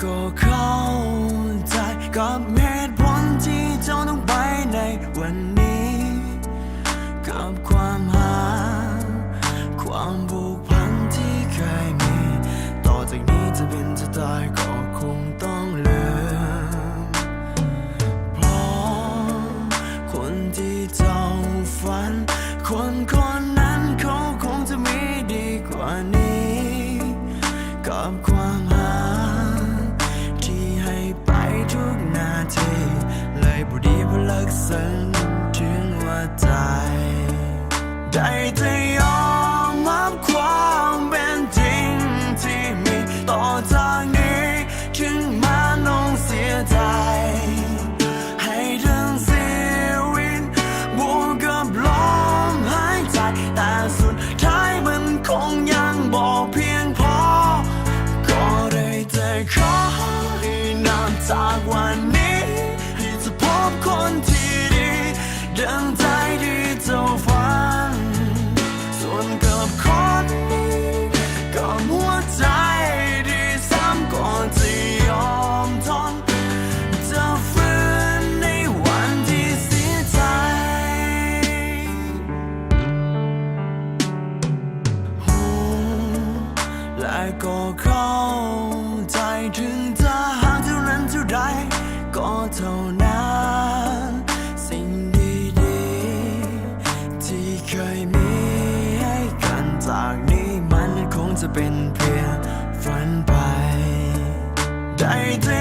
ก็เข้าใจกับเหตุผลที่เจ้าต้องไปในวันนี้กับความหาความผูกพันที่เคยมีต่อจากนี้จะเป็นจะตายก็คงต้องลืมเพราะคนที่เจ้าฝันคนนั้นเขาคงจะมีดีกว่านี้กับความหาที่ให้ไปทุกนาทีเลยบุดีพลักษณ์ถึงว่าใจได้แต่ยอมรับความเป็นจริงที่มีต่อจากนี้ถึงแม้ต้องเสียใจให้ทั้งชีวิตบวกกับลมหายใจแต่สุดท้ายมันคงยังบอกเพียงพอก็ได้แต่ขอให้นับจากวันนี้ที่จะพบคนที่ดีดังใจที่เจ้าฝันส่วนกับคนนี้ก็หัวใจที่ซ้ำก่อนจะยอมทนจะฟื้นในวันที่เสียใจและก็เข้าใจถึงจะหาเท่านั้นเท่าใดก็เท่านั้นสิ่งดีๆที่เคยมีให้กันจากนี้มันคงจะเป็นเพียงฝันไปได้แต่